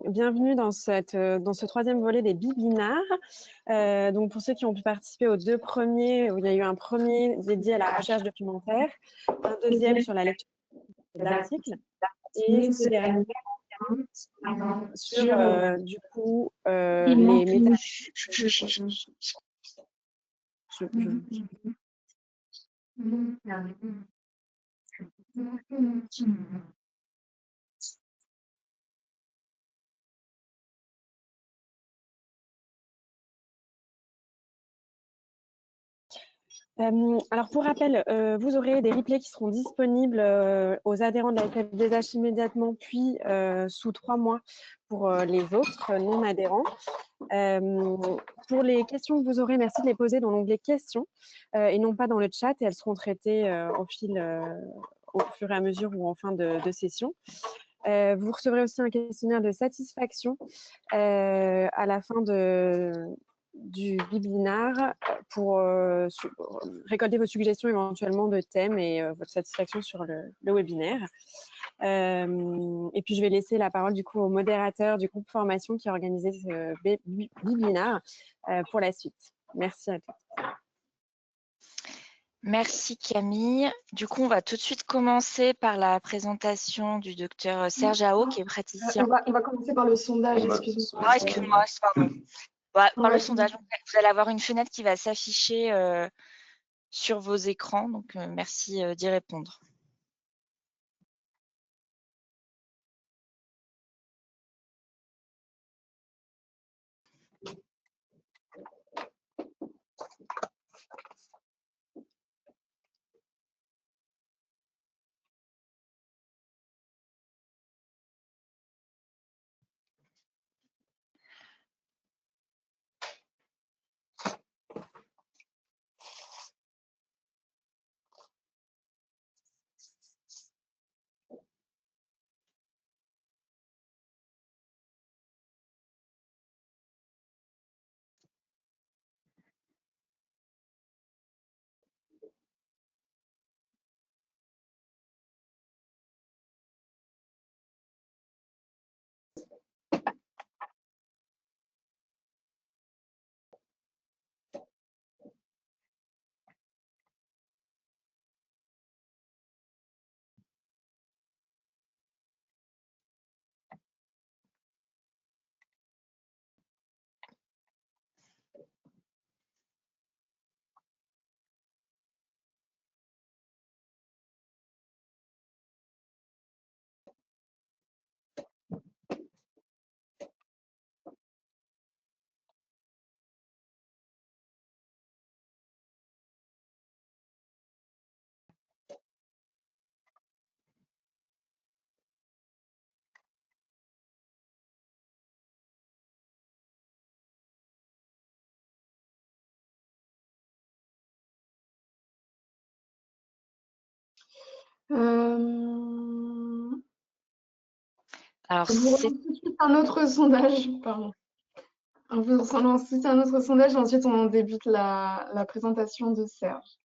Bienvenue dans ce troisième volet des bibinars. Donc pour ceux qui ont pu participer aux deux premiers, où il y a eu un premier dédié à la recherche documentaire, un deuxième sur la lecture d'articles, et ce dernier sur du coup les méta. Alors, pour rappel, vous aurez des replays qui seront disponibles aux adhérents de la FFDH immédiatement, puis sous 3 mois pour les autres non-adhérents. Pour les questions que vous aurez, merci de les poser dans l'onglet questions et non pas dans le chat, et elles seront traitées au fur et à mesure ou en fin de session. Vous recevrez aussi un questionnaire de satisfaction à la fin du webinar pour récolter vos suggestions éventuellement de thèmes et votre satisfaction sur le webinaire. Et puis, je vais laisser la parole du coup au modérateur du groupe formation qui a organisé ce webinar pour la suite. Merci à tous. Merci Camille. Du coup, on va tout de suite commencer par la présentation du docteur Serge Ao, qui est praticien. On va commencer par le sondage, excuse-moi. Ah, excuse-moi, pardon. Par le sondage, vous allez avoir une fenêtre qui va s'afficher sur vos écrans, donc merci d'y répondre. Alors, je vous relance tout de suite un autre sondage, pardon. On vous relance tout de suite un autre sondage, ensuite on débute la présentation de Serge.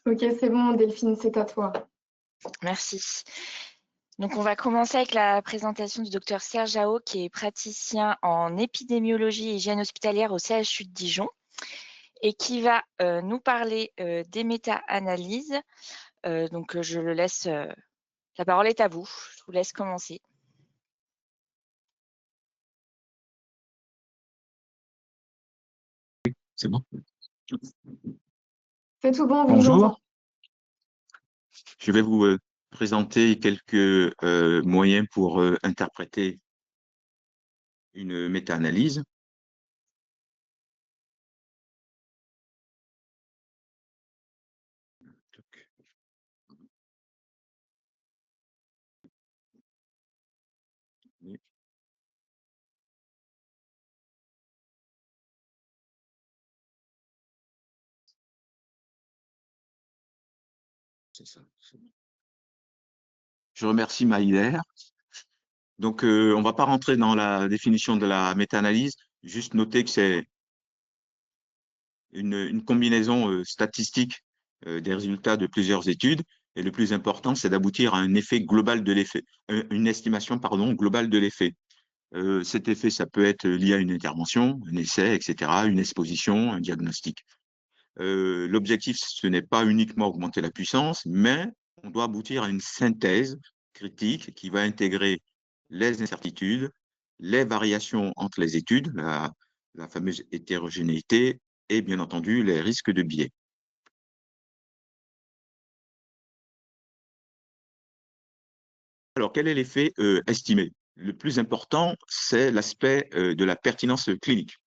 Ok, c'est bon, Delphine, c'est à toi. Merci. Donc, on va commencer avec la présentation du docteur Serge Ao, qui est praticien en épidémiologie et hygiène hospitalière au CHU de Dijon et qui va nous parler des méta-analyses. Donc, je le laisse, la parole est à vous. Je vous laisse commencer. C'est bon. C'est tout bon, Bonjour. Je vais vous présenter quelques moyens pour interpréter une méta-analyse. C'est ça. Je remercie Maïler. Donc, on ne va pas rentrer dans la définition de la méta-analyse, juste noter que c'est une combinaison statistique des résultats de plusieurs études. Et le plus important, c'est d'aboutir à un effet global de l'effet, une estimation, pardon, globale de l'effet. Cet effet, ça peut être lié à une intervention, un essai, etc., une exposition, un diagnostic. L'objectif, ce n'est pas uniquement augmenter la puissance, mais on doit aboutir à une synthèse critique qui va intégrer les incertitudes, les variations entre les études, la fameuse hétérogénéité, et bien entendu les risques de biais. Alors, quel est l'effet estimé? Le plus important, c'est l'aspect de la pertinence clinique.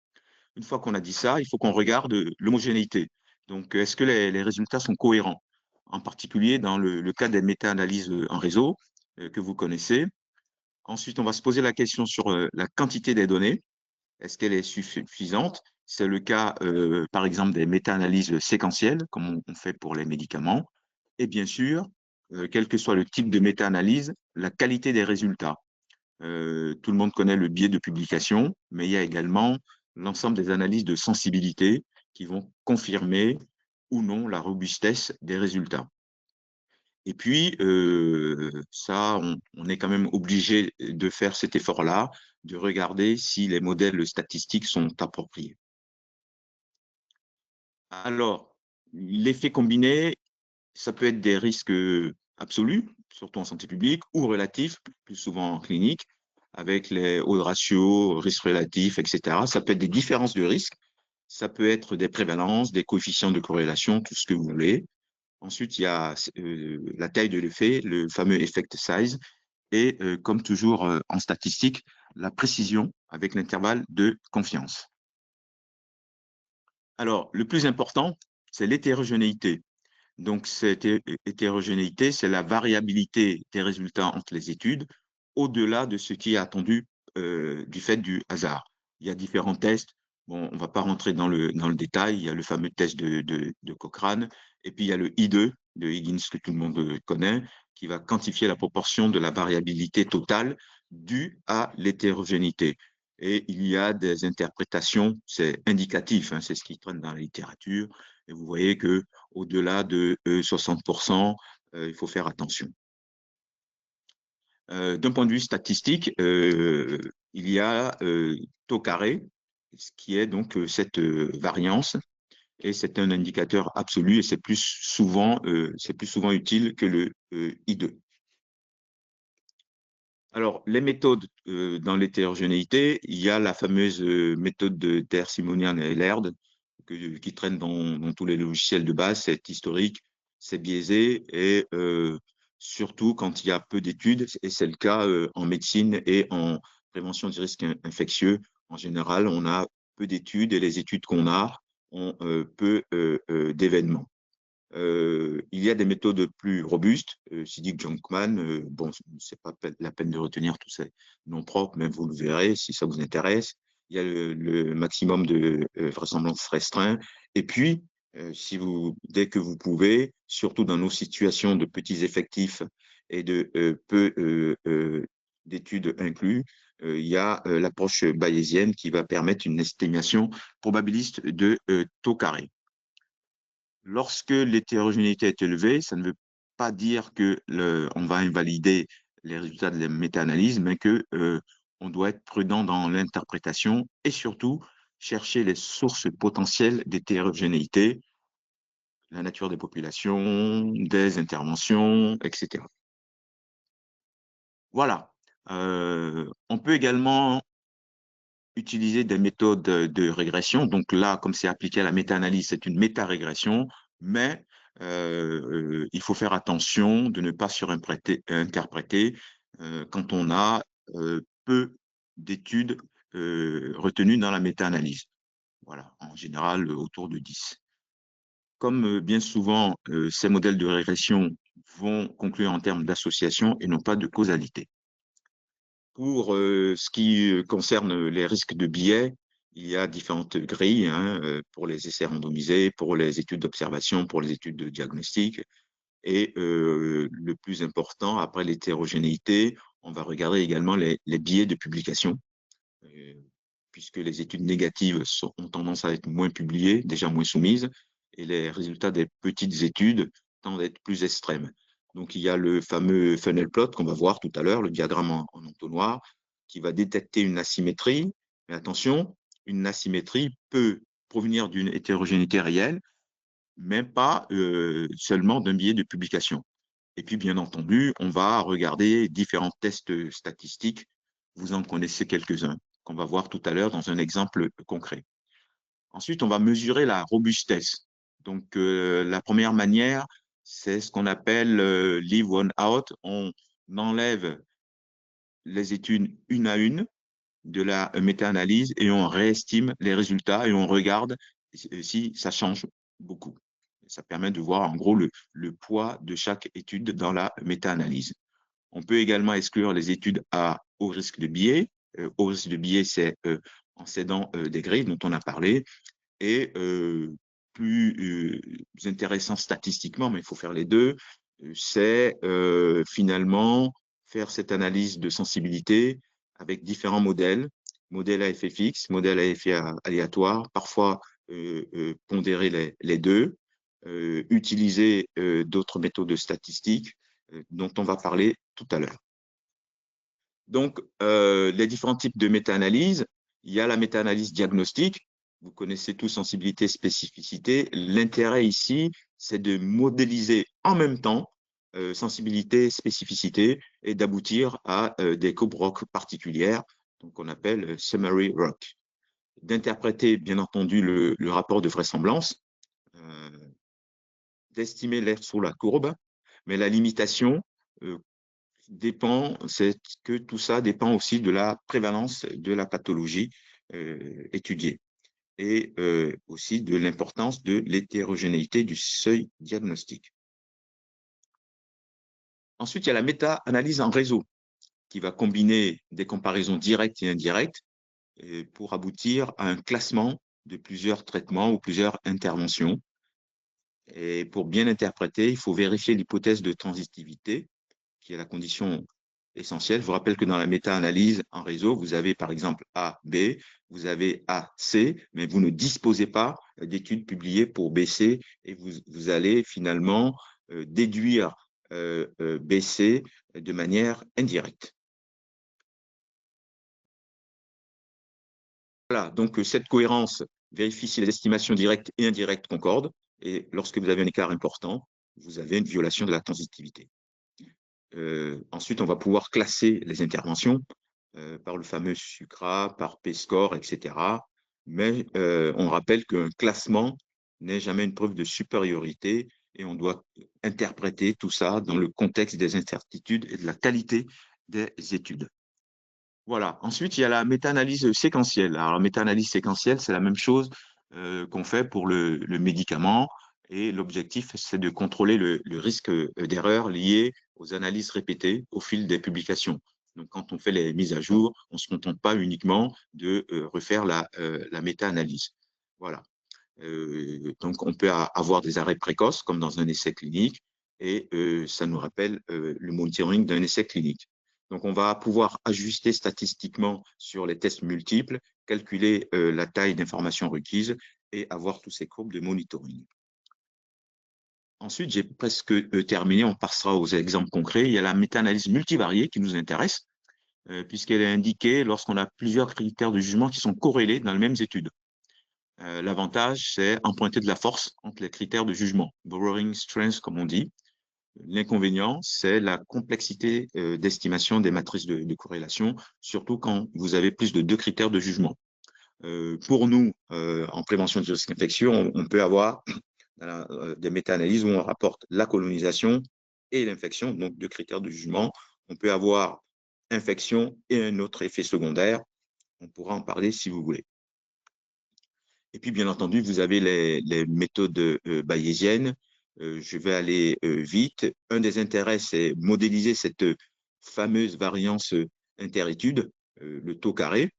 Une fois qu'on a dit ça, il faut qu'on regarde l'homogénéité. Donc, est-ce que les résultats sont cohérents? En particulier dans le cas des méta-analyses en réseau que vous connaissez. Ensuite, on va se poser la question sur la quantité des données. Est-ce qu'elle est suffisante? C'est le cas, par exemple, des méta-analyses séquentielles, comme on fait pour les médicaments. Et bien sûr, quel que soit le type de méta-analyse, la qualité des résultats. Tout le monde connaît le biais de publication, mais il y a également l'ensemble des analyses de sensibilité qui vont confirmer ou non la robustesse des résultats. Et puis, ça, on est quand même obligé de faire cet effort-là, de regarder si les modèles statistiques sont appropriés. Alors, l'effet combiné, ça peut être des risques absolus, surtout en santé publique, ou relatifs, plus souvent en clinique, avec les hauts ratios, risques relatifs, etc. Ça peut être des différences de risque, ça peut être des prévalences, des coefficients de corrélation, tout ce que vous voulez. Ensuite, il y a la taille de l'effet, le fameux effect size, et comme toujours en statistique, la précision avec l'intervalle de confiance. Alors, le plus important, c'est l'hétérogénéité. Donc, cette hétérogénéité, c'est la variabilité des résultats entre les études au-delà de ce qui est attendu du fait du hasard. Il y a différents tests. Bon, on ne va pas rentrer dans le détail. Il y a le fameux test de Cochrane et puis il y a le I2 de Higgins que tout le monde connaît qui va quantifier la proportion de la variabilité totale due à l'hétérogénéité. Et il y a des interprétations, c'est indicatif, hein, c'est ce qui traîne dans la littérature. Et vous voyez que au-delà de 60%, il faut faire attention. D'un point de vue statistique, il y a taux carré, ce qui est donc cette variance, et c'est un indicateur absolu et c'est plus souvent utile que le I2. Alors, les méthodes dans l'hétérogénéité, il y a la fameuse méthode de Der, Simonian et Laird, qui traîne dans tous les logiciels de base. C'est historique, c'est biaisé et surtout quand il y a peu d'études, et c'est le cas en médecine et en prévention du risque infectieux. En général, on a peu d'études et les études qu'on a ont peu d'événements. Il y a des méthodes plus robustes. Siddiq Jonkman, bon, c'est pas la peine de retenir tous ces noms propres, mais vous le verrez si ça vous intéresse. Il y a le maximum de vraisemblance restreint. Et puis, dès que vous pouvez, surtout dans nos situations de petits effectifs et de peu d'études inclus, il y a l'approche bayésienne qui va permettre une estimation probabiliste de taux carré. Lorsque l'hétérogénéité est élevée, ça ne veut pas dire qu'on va invalider les résultats de la méta-analyse, mais qu'on doit être prudent dans l'interprétation et surtout chercher les sources potentielles d'hétérogénéité, la nature des populations, des interventions, etc. Voilà. On peut également utiliser des méthodes de régression. Donc là, comme c'est appliqué à la méta-analyse, c'est une méta-régression, mais il faut faire attention de ne pas surinterpréter quand on a peu d'études retenues dans la méta-analyse. Voilà, en général, autour de 10. Comme bien souvent, ces modèles de régression vont conclure en termes d'association et non pas de causalité. Pour ce qui concerne les risques de biais, il y a différentes grilles hein, pour les essais randomisés, pour les études d'observation, pour les études de diagnostic. Et le plus important, après l'hétérogénéité, on va regarder également les biais de publication, puisque les études négatives ont tendance à être moins publiées, déjà moins soumises, et les résultats des petites études tendent à être plus extrêmes. Donc, il y a le fameux funnel plot qu'on va voir tout à l'heure, le diagramme en entonnoir, qui va détecter une asymétrie. Mais attention, une asymétrie peut provenir d'une hétérogénéité réelle, mais pas seulement d'un biais de publication. Et puis, bien entendu, on va regarder différents tests statistiques. Vous en connaissez quelques-uns qu'on va voir tout à l'heure dans un exemple concret. Ensuite, on va mesurer la robustesse. Donc, la première manière, c'est ce qu'on appelle leave one out. On enlève les études une à une de la méta-analyse et on réestime les résultats et on regarde si ça change beaucoup. Ça permet de voir en gros le poids de chaque étude dans la méta-analyse. On peut également exclure les études à haut risque de biais. Haut risque de biais, c'est en cédant des grilles dont on a parlé. Et plus intéressant statistiquement, mais il faut faire les deux, c'est finalement faire cette analyse de sensibilité avec différents modèles, modèle à effet fixe, modèle à effet aléatoire, parfois pondérer les deux, utiliser d'autres méthodes statistiques dont on va parler tout à l'heure. Donc, les différents types de méta-analyse, il y a la méta-analyse diagnostique. Vous connaissez tous sensibilité, spécificité. L'intérêt ici, c'est de modéliser en même temps sensibilité, spécificité et d'aboutir à des courbes ROC particulières, donc qu'on appelle summary ROC. D'interpréter, bien entendu, le rapport de vraisemblance, d'estimer l'air sur la courbe, mais la limitation c'est que tout ça dépend aussi de la prévalence de la pathologie étudiée et aussi de l'importance de l'hétérogénéité du seuil diagnostique. Ensuite, il y a la méta-analyse en réseau qui va combiner des comparaisons directes et indirectes pour aboutir à un classement de plusieurs traitements ou plusieurs interventions. Et pour bien interpréter, il faut vérifier l'hypothèse de transitivité, qui est la condition essentielle. Je vous rappelle que dans la méta-analyse en réseau, vous avez par exemple A, B, vous avez A, C, mais vous ne disposez pas d'études publiées pour B, C et vous allez finalement déduire B, C de manière indirecte. Voilà, donc cette cohérence vérifie si les estimations directes et indirectes concordent et lorsque vous avez un écart important, vous avez une violation de la transitivité. Ensuite, on va pouvoir classer les interventions par le fameux SUCRA, par P-score, etc. Mais on rappelle qu'un classement n'est jamais une preuve de supériorité et on doit interpréter tout ça dans le contexte des incertitudes et de la qualité des études. Voilà. Ensuite, il y a la méta-analyse séquentielle. Alors, la méta-analyse séquentielle, c'est la même chose qu'on fait pour le médicament. Et l'objectif, c'est de contrôler le risque d'erreur lié aux analyses répétées au fil des publications. Donc, quand on fait les mises à jour, on ne se contente pas uniquement de refaire la méta-analyse. Voilà. Donc, on peut avoir des arrêts précoces, comme dans un essai clinique, et ça nous rappelle le monitoring d'un essai clinique. Donc, on va pouvoir ajuster statistiquement sur les tests multiples, calculer la taille d'informations requises et avoir tous ces courbes de monitoring. Ensuite, j'ai presque terminé, on passera aux exemples concrets. Il y a la méta-analyse multivariée qui nous intéresse, puisqu'elle est indiquée lorsqu'on a plusieurs critères de jugement qui sont corrélés dans les mêmes études. L'avantage, c'est emprunter de la force entre les critères de jugement, borrowing strength, comme on dit. L'inconvénient, c'est la complexité d'estimation des matrices de corrélation, surtout quand vous avez plus de 2 critères de jugement. Pour nous, en prévention du risque infectieux, on peut avoir des méta-analyses où on rapporte la colonisation et l'infection, donc 2 critères de jugement. On peut avoir infection et un autre effet secondaire. On pourra en parler si vous voulez. Et puis, bien entendu, vous avez les méthodes bayésiennes. Je vais aller vite. Un des intérêts, c'est modéliser cette fameuse variance interétude, le taux carré.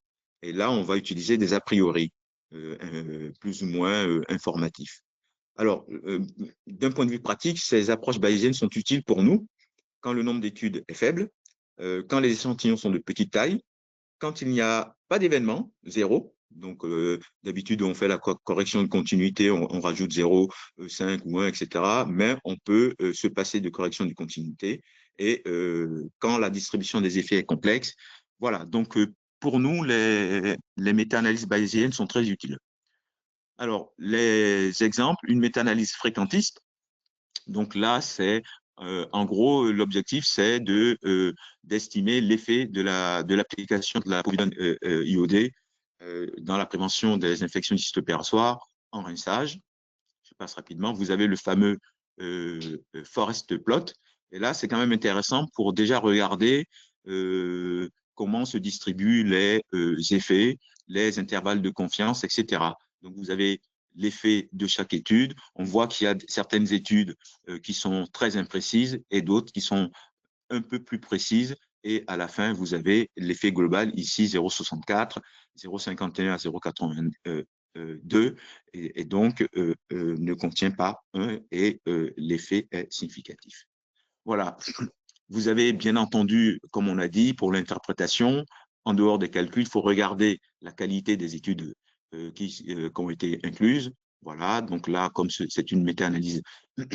Et là, on va utiliser des a priori plus ou moins informatifs. Alors, d'un point de vue pratique, ces approches bayésiennes sont utiles pour nous quand le nombre d'études est faible, quand les échantillons sont de petite taille, quand il n'y a pas d'événement, 0. Donc, d'habitude, on fait la correction de continuité, on rajoute 0, 5 ou 1, etc. Mais on peut se passer de correction de continuité. Et quand la distribution des effets est complexe, voilà. Donc, pour nous, les méta-analyses bayésiennes sont très utiles. Alors, les exemples, une méta-analyse fréquentiste. Donc là, c'est en gros, l'objectif, c'est d'estimer l'effet de l'application de la povidone iodée dans la prévention des infections du site opératoire en rinçage. Je passe rapidement. Vous avez le fameux forest plot. Et là, c'est quand même intéressant pour déjà regarder comment se distribuent les effets, les intervalles de confiance, etc. Donc, vous avez l'effet de chaque étude. On voit qu'il y a certaines études qui sont très imprécises et d'autres qui sont un peu plus précises. Et à la fin, vous avez l'effet global, ici 0,64, 0,51 à 0,82, et donc ne contient pas 1 et l'effet est significatif. Voilà. Vous avez bien entendu, comme on a dit, pour l'interprétation, en dehors des calculs, il faut regarder la qualité des études qui ont été incluses. Voilà, donc là, comme c'est une méta-analyse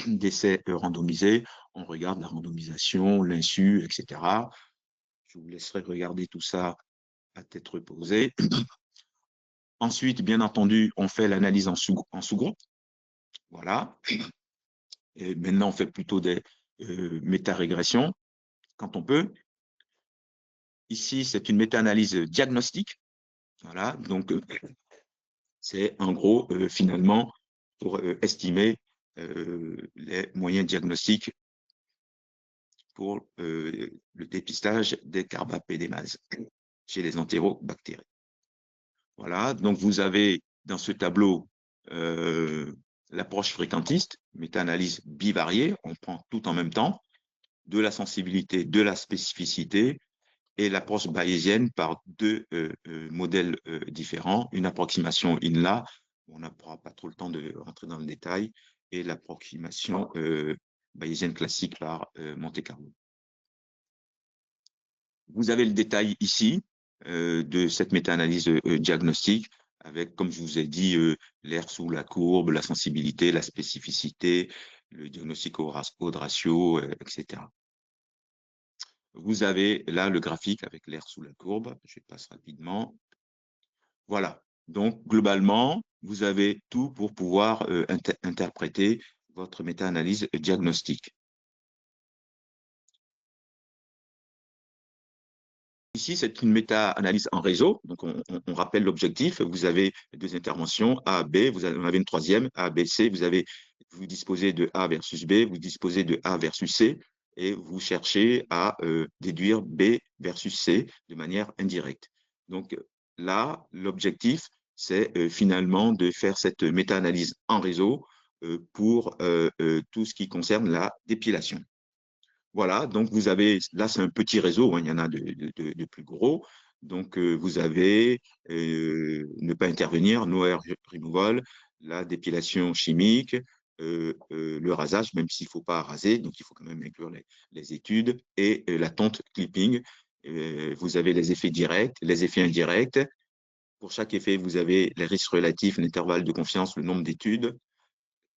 d'essais randomisés, on regarde la randomisation, l'insu, etc. Je vous laisserai regarder tout ça à tête reposée. Ensuite, bien entendu, on fait l'analyse en sous-groupe. Voilà. Et maintenant, on fait plutôt des méta-régressions quand on peut. Ici, c'est une méta-analyse diagnostique. Voilà, donc c'est en gros, finalement, pour estimer les moyens diagnostiques pour le dépistage des carbapénémases chez les entérobactéries. Voilà, donc vous avez dans ce tableau l'approche fréquentiste, méta-analyse bivariée, on prend tout en même temps, de la sensibilité, de la spécificité, et l'approche bayésienne par deux modèles différents, une approximation INLA, on n'aura pas trop le temps de rentrer dans le détail, et l'approximation bayésienne classique par Monte-Carlo. Vous avez le détail ici de cette méta-analyse diagnostique avec, comme je vous ai dit, l'air sous la courbe, la sensibilité, la spécificité, le diagnostic odds ratio, etc. Vous avez là le graphique avec l'air sous la courbe. Je passe rapidement. Voilà. Donc, globalement, vous avez tout pour pouvoir interpréter votre méta-analyse diagnostique. Ici, c'est une méta-analyse en réseau. Donc, on rappelle l'objectif. Vous avez deux interventions, A, B. Vous en avez une troisième, A, B, C. Vous disposez de A versus B. Vous disposez de A versus C. Et vous cherchez à déduire B versus C de manière indirecte. Donc, là, l'objectif, c'est finalement de faire cette méta-analyse en réseau pour tout ce qui concerne la dépilation. Voilà, donc vous avez, là c'est un petit réseau, hein, il y en a de plus gros. Donc vous avez ne pas intervenir, no hair removal, la dépilation chimique, le rasage, même s'il ne faut pas raser, donc il faut quand même inclure les études, et la tonte clipping. Vous avez les effets directs, les effets indirects. Pour chaque effet, vous avez les risques relatifs, l'intervalle de confiance, le nombre d'études.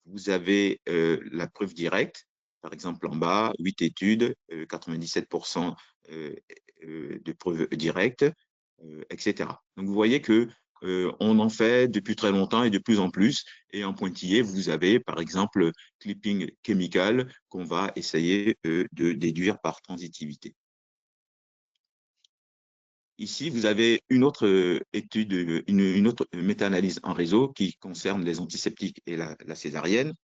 Vous avez la preuve directe. Par exemple, en bas, 8 études, 97% de preuves directes, etc. Donc, vous voyez que on en fait depuis très longtemps et de plus en plus. Et en pointillé, vous avez, par exemple, clipping chemical qu'on va essayer de déduire par transitivité. Ici, vous avez une autre étude, une autre méta-analyse en réseau qui concerne les antiseptiques et la césarienne.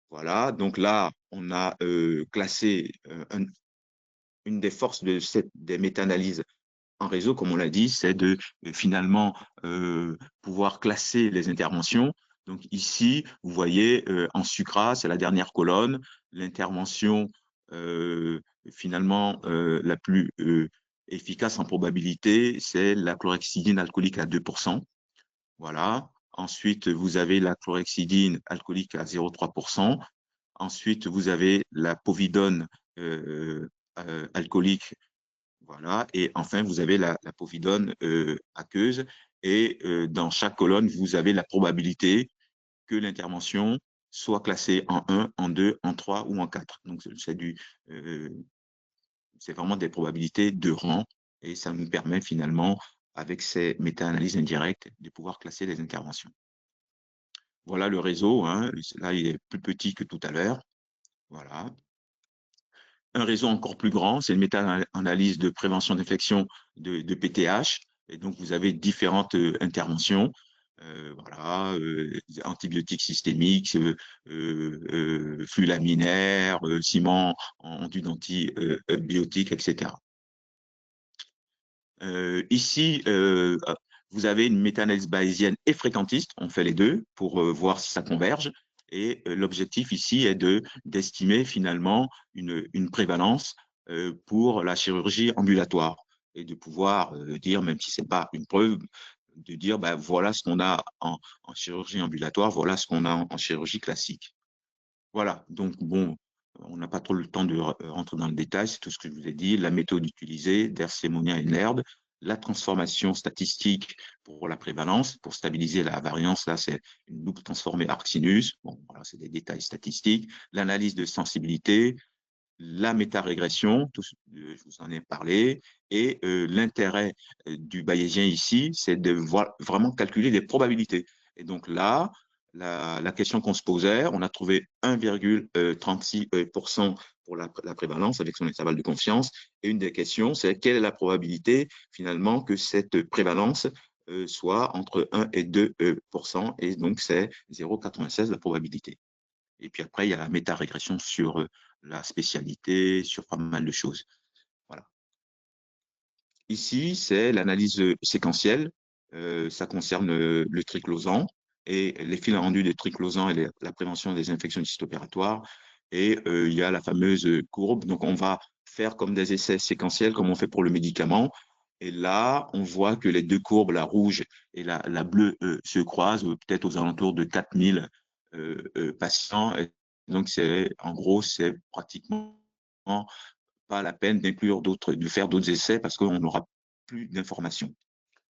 Voilà, donc là, on a classé une des forces des méta-analyses en réseau, comme on l'a dit, c'est de finalement pouvoir classer les interventions. Donc ici, vous voyez, en sucra, c'est la dernière colonne, l'intervention finalement la plus efficace en probabilité, c'est la chlorhexidine alcoolique à 2%. Voilà. Ensuite, vous avez la chlorhexidine alcoolique à 0,3%. Ensuite, vous avez la povidone alcoolique. Voilà. Et enfin, vous avez la povidone aqueuse. Et dans chaque colonne, vous avez la probabilité que l'intervention soit classée en 1, en 2, en 3 ou en 4. Donc, c'est vraiment des probabilités de rang et ça nous permet finalement, avec ces méta-analyses indirectes, de pouvoir classer les interventions. Voilà le réseau, hein. Là, il est plus petit que tout à l'heure. Voilà. Un réseau encore plus grand, c'est une méta-analyse de prévention d'infection de PTH. Et donc, vous avez différentes interventions. Voilà, antibiotiques systémiques, flux laminaires, ciment enduit d'antibiotiques, etc. Ici, vous avez une méta-analyse bayésienne et fréquentiste. On fait les deux pour voir si ça converge. Et l'objectif ici est d'estimer finalement une prévalence pour la chirurgie ambulatoire et de pouvoir dire, même si ce n'est pas une preuve, de dire ben, voilà ce qu'on a en chirurgie ambulatoire, voilà ce qu'on a en chirurgie classique. Voilà, donc bon, on n'a pas trop le temps de rentrer dans le détail, c'est tout ce que je vous ai dit. La méthode utilisée, Dersimonien et Laird, la transformation statistique pour la prévalence, pour stabiliser la variance, là c'est une loupe transformée arc-sinus, bon, voilà, c'est des détails statistiques, l'analyse de sensibilité, la métarégression, je vous en ai parlé, et l'intérêt du bayésien ici, c'est de vraiment calculer les probabilités. Et donc là, la question qu'on se posait, on a trouvé 1,36% pour la prévalence avec son intervalle de confiance. Et une des questions, c'est quelle est la probabilité finalement que cette prévalence soit entre 1 et 2%. Et donc, c'est 0,96 la probabilité. Et puis après, il y a la méta-régression sur la spécialité, sur pas mal de choses. Voilà. Ici, c'est l'analyse séquentielle. Ça concerne le triclosan et les fils rendus des triclosans et la prévention des infections du site opératoire. Et il y a la fameuse courbe. Donc, on va faire comme des essais séquentiels, comme on fait pour le médicament. Et là, on voit que les deux courbes, la rouge et la bleue, se croisent peut-être aux alentours de 4000 patients. Et donc, en gros, c'est pratiquement pas la peine de faire d'autres essais parce qu'on n'aura plus d'informations.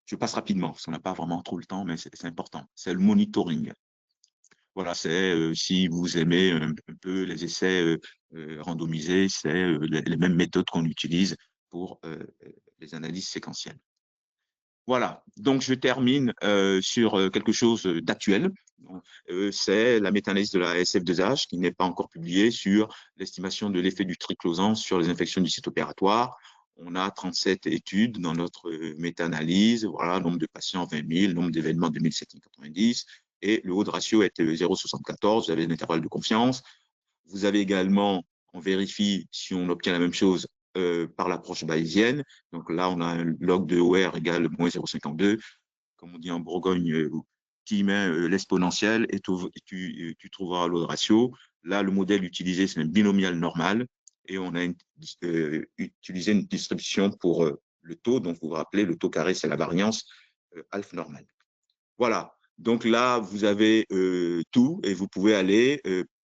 Je passe rapidement parce qu'on n'a pas vraiment trop le temps, mais c'est important. C'est le monitoring. Voilà, c'est si vous aimez un peu les essais randomisés, c'est les mêmes méthodes qu'on utilise pour les analyses séquentielles. Voilà, donc je termine sur quelque chose d'actuel. C'est la méta-analyse de la SF2H qui n'est pas encore publiée sur l'estimation de l'effet du triclosan sur les infections du site opératoire. On a 37 études dans notre méta-analyse. Voilà, nombre de patients 20 000, nombre d'événements 2790 et le haut de ratio est 0,74. Vous avez un intervalle de confiance. Vous avez également, on vérifie si on obtient la même chose par l'approche bayésienne. Donc là, on a un log de OR égale moins 0,52. Comme on dit en Bourgogne, qui met l'exponentielle et tu trouveras l'eau de ratio. Là, le modèle utilisé, c'est un binomial normal et on a utilisé une distribution pour le taux. Donc, vous vous rappelez, le taux carré, c'est la variance alpha normale. Voilà. Donc là, vous avez tout et vous pouvez aller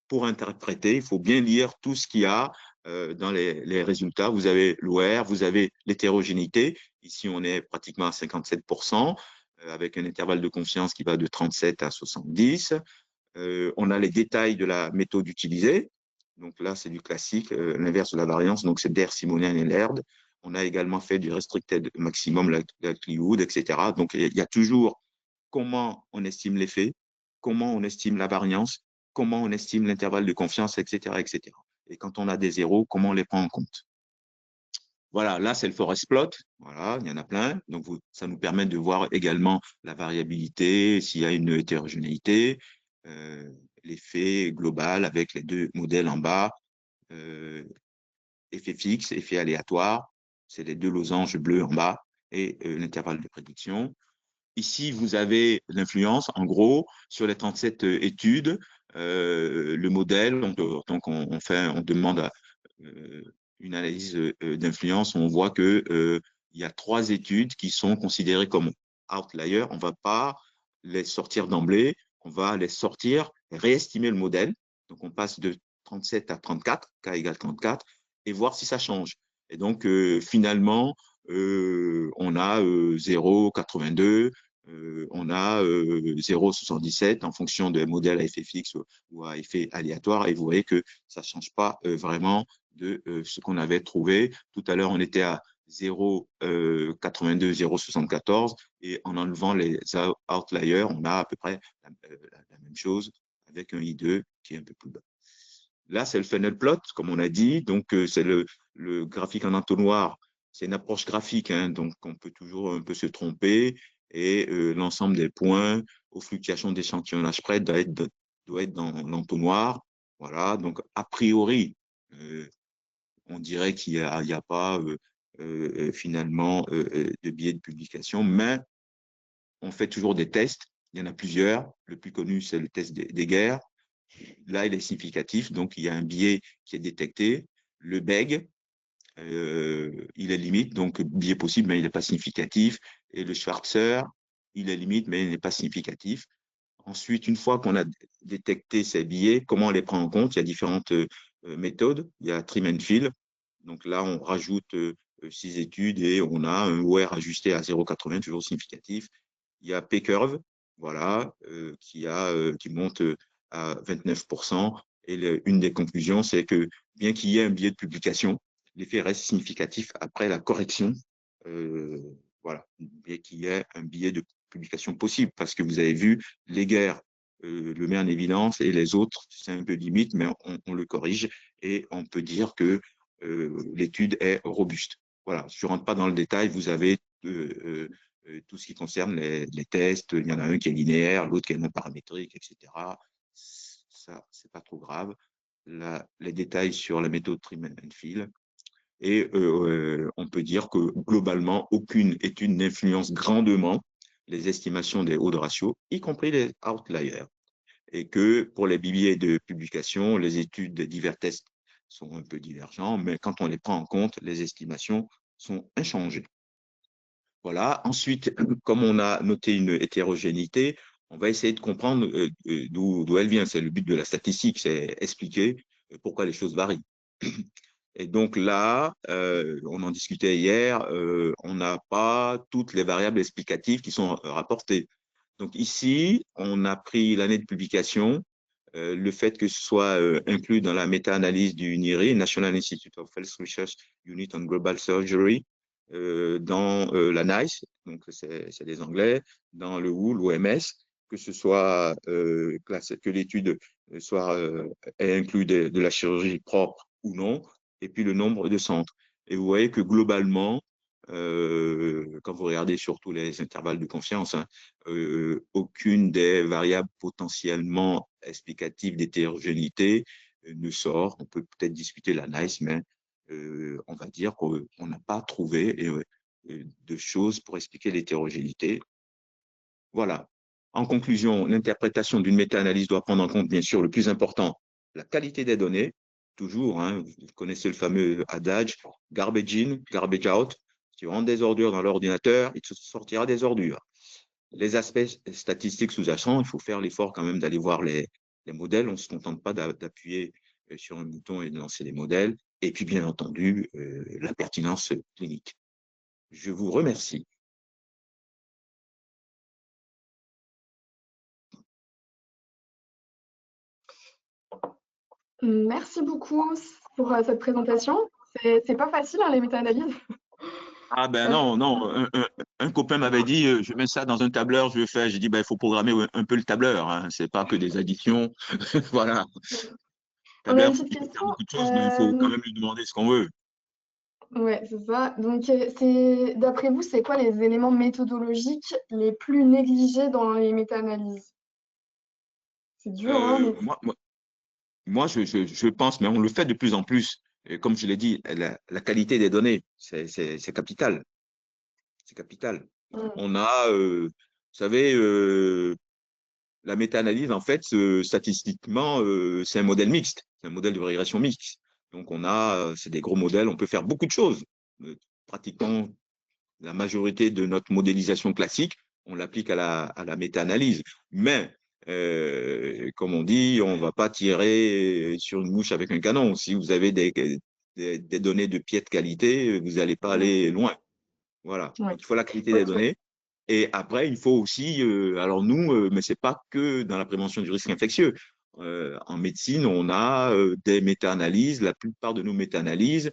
pour interpréter. Il faut bien lire tout ce qu'il y a dans les résultats. Vous avez l'OR, vous avez l'hétérogénéité. Ici, on est pratiquement à 57% avec un intervalle de confiance qui va de 37 à 70. On a les détails de la méthode utilisée. Donc là, c'est du classique, l'inverse de la variance. Donc, c'est Dersimonien et Laird. On a également fait du restricted maximum, likelihood, etc. Donc, il y a toujours comment on estime l'effet, comment on estime la variance, comment on estime l'intervalle de confiance, etc., etc. Et quand on a des zéros, comment on les prend en compte. Voilà, là, c'est le forest plot. Voilà, il y en a plein. Donc, ça nous permet de voir également la variabilité, s'il y a une hétérogénéité, l'effet global avec les deux modèles en bas, effet fixe, effet aléatoire, c'est les deux losanges bleus en bas et l'intervalle de prédiction. Ici, vous avez l'influence, en gros, sur les 37 études, le modèle, donc on demande une analyse d'influence, on voit qu'il y a 3 études qui sont considérées comme outliers. On ne va pas les sortir d'emblée, on va les sortir, réestimer le modèle. Donc, on passe de 37 à 34, K égale 34, et voir si ça change. Et donc, finalement, on a 0,82, on a 0,77 en fonction de modèle à effet fixe ou à effet aléatoire. Et vous voyez que ça ne change pas vraiment de ce qu'on avait trouvé. Tout à l'heure, on était à 0,82, 0,74 et en enlevant les outliers, on a à peu près la même chose avec un I2 qui est un peu plus bas. Là, c'est le funnel plot, comme on a dit. Donc, c'est le graphique en entonnoir. C'est une approche graphique, hein, donc on peut toujours un peu se tromper. Et l'ensemble des points aux fluctuations d'échantillonnage près doit être dans l'entonnoir. Voilà, donc a priori, on dirait qu'il n'y a pas finalement de biais de publication, mais on fait toujours des tests. Il y en a plusieurs. Le plus connu, c'est le test des guerres. Là, il est significatif, donc il y a un biais qui est détecté. Le BEG, il est limite, donc biais possible, mais il n'est pas significatif. Et le Schwarzer, il est limite, mais il n'est pas significatif. Ensuite, une fois qu'on a détecté ces biais, comment on les prend en compte? Il y a différentes méthodes. Il y a trim and fill. Donc là, on rajoute 6 études et on a un OR ajusté à 0,80, toujours significatif. Il y a P-Curve, voilà, qui monte à 29%. Et une des conclusions, c'est que bien qu'il y ait un biais de publication, l'effet reste significatif après la correction. Voilà, bien qu'il y ait un biais de publication possible, parce que vous avez vu, les guerres le met en évidence et les autres, c'est un peu limite, mais on le corrige et on peut dire que l'étude est robuste. Voilà, je ne rentre pas dans le détail, vous avez tout ce qui concerne les tests, il y en a un qui est linéaire, l'autre qui est non paramétrique, etc. Ça, ce n'est pas trop grave. Les détails sur la méthode trim and fill. Et on peut dire que globalement, aucune étude n'influence grandement les estimations des hauts de ratio, y compris les outliers. Et que pour les biais de publication, les études de divers tests sont un peu divergents, mais quand on les prend en compte, les estimations sont inchangées. Voilà. Ensuite, comme on a noté une hétérogénéité, on va essayer de comprendre d'où elle vient. C'est le but de la statistique, c'est expliquer pourquoi les choses varient. Et donc là, on en discutait hier, on n'a pas toutes les variables explicatives qui sont rapportées. Donc ici, on a pris l'année de publication, le fait que ce soit inclus dans la méta-analyse du NIRI, National Institute of Health Research Unit on Global Surgery, dans la NICE, donc c'est les Anglais, dans le WHO, l'OMS, que ce soit que l'étude soit ait inclus de la chirurgie propre ou non, et puis le nombre de centres. Et vous voyez que globalement, quand vous regardez surtout les intervalles de confiance, hein, aucune des variables potentiellement explicatives d'hétérogénéité ne sort. On peut peut-être discuter la NICE, mais on va dire qu'on n'a pas trouvé de choses pour expliquer l'hétérogénéité. Voilà. En conclusion, l'interprétation d'une méta-analyse doit prendre en compte, bien sûr, le plus important, la qualité des données. Toujours, hein, vous connaissez le fameux adage, garbage in, garbage out. Si on rentre des ordures dans l'ordinateur, il sortira des ordures. Les aspects statistiques sous-jacents, il faut faire l'effort quand même d'aller voir les modèles. On ne se contente pas d'appuyer sur un bouton et de lancer les modèles. Et puis, bien entendu, la pertinence clinique. Je vous remercie. Merci beaucoup pour cette présentation. C'est pas facile, hein, les méta-analyses. Ah ben non, non. Un copain m'avait dit, je mets ça dans un tableur, je le fais. J'ai dit, ben, il faut programmer un peu le tableur. Hein. Ce n'est pas que des additions. Voilà. On a une Tableur, petite il peut faire question. beaucoup de choses, mais il faut quand même lui demander ce qu'on veut. Ouais, c'est ça. Donc, d'après vous, c'est quoi les éléments méthodologiques les plus négligés dans les méta-analyses? C'est dur, hein, mais Moi, je pense, mais on le fait de plus en plus. Et comme je l'ai dit, la qualité des données, c'est capital. C'est capital. On a, vous savez, la méta-analyse, en fait, statistiquement, c'est un modèle mixte. C'est un modèle de régression mixte. Donc, c'est des gros modèles, on peut faire beaucoup de choses. Pratiquement la majorité de notre modélisation classique, on l'applique à la méta-analyse. Mais, comme on dit, on ne va pas tirer sur une mouche avec un canon. Si vous avez des données de piètre qualité, vous n'allez pas aller loin. Voilà. Ouais. Donc, il faut la qualité des données. Et après, il faut aussi, alors nous, mais ce n'est pas que dans la prévention du risque infectieux. En médecine, on a des méta-analyses. La plupart de nos méta-analyses,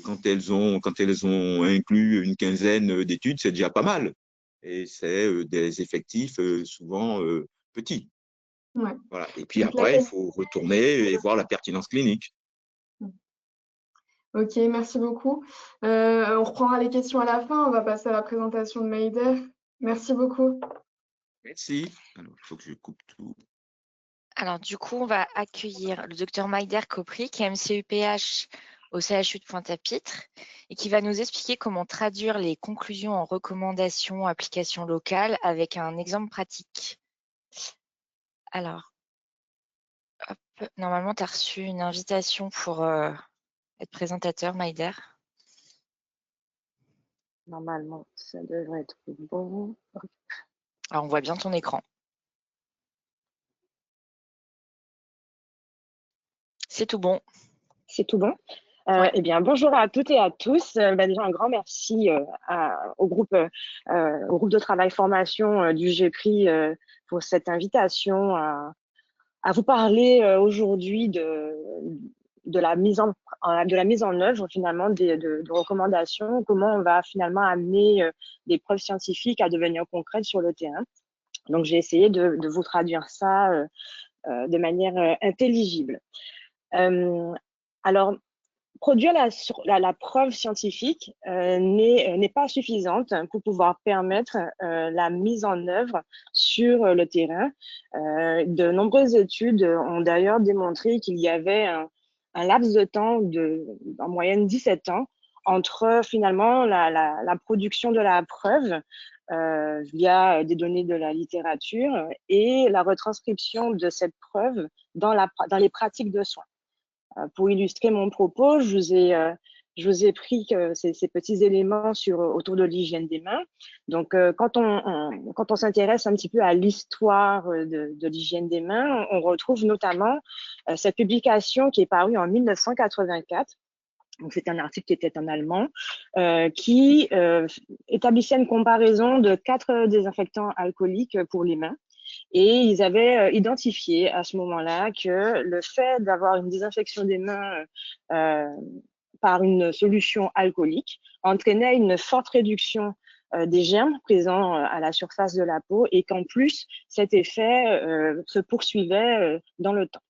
quand elles ont inclus une quinzaine d'études, c'est déjà pas mal. Et c'est des effectifs souvent petits. Ouais. Voilà. Et puis après, il faut retourner et voir la pertinence clinique. Ok, merci beaucoup. On reprendra les questions à la fin. On va passer à la présentation de Maïder. Merci beaucoup. Merci. Alors, il faut que je coupe tout. Alors, du coup, on va accueillir le docteur Maïder Kopri, qui est MCUPH au CHU de Pointe-à-Pitre et qui va nous expliquer comment traduire les conclusions en recommandations, applications locales avec un exemple pratique. Alors, hop, normalement, tu as reçu une invitation pour être présentateur, Maïder. Normalement, ça devrait être bon. Alors, on voit bien ton écran. C'est tout bon. C'est tout bon. Ouais. Eh bien, bonjour à toutes et à tous. Déjà, un grand merci au groupe de travail formation du GEPRI pour cette invitation à vous parler aujourd'hui de la mise en œuvre finalement de recommandations, comment on va finalement amener des preuves scientifiques à devenir concrètes sur le terrain. Donc, j'ai essayé de vous traduire ça de manière intelligible. Alors, produire la preuve scientifique n'est pas suffisante pour pouvoir permettre la mise en œuvre sur le terrain. De nombreuses études ont d'ailleurs démontré qu'il y avait un laps de temps en moyenne 17 ans entre finalement la production de la preuve via des données de la littérature et la retranscription de cette preuve dans les pratiques de soins. Pour illustrer mon propos, je vous ai pris ces petits éléments autour de l'hygiène des mains. Donc, quand on s'intéresse un petit peu à l'histoire de l'hygiène des mains, on retrouve notamment cette publication qui est parue en 1984. Donc, c'était un article qui était en allemand, qui établissait une comparaison de 4 désinfectants alcooliques pour les mains. Et ils avaient identifié à ce moment-là que le fait d'avoir une désinfection des mains par une solution alcoolique entraînait une forte réduction des germes présents à la surface de la peau et qu'en plus, cet effet se poursuivait dans le temps.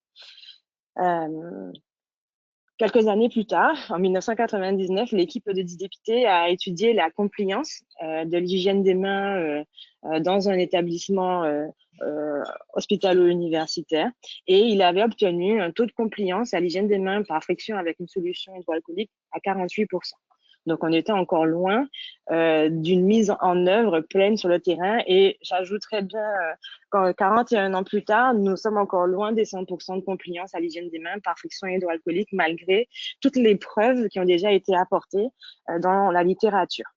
Quelques années plus tard, en 1999, l'équipe de députés a étudié la compliance de l'hygiène des mains dans un établissement hospitalo-universitaire et il avait obtenu un taux de compliance à l'hygiène des mains par friction avec une solution hydroalcoolique à 48%. Donc, on était encore loin d'une mise en œuvre pleine sur le terrain. Et j'ajouterais bien qu'en 41 ans plus tard, nous sommes encore loin des 100% de compliance à l'hygiène des mains par friction hydroalcoolique, malgré toutes les preuves qui ont déjà été apportées dans la littérature.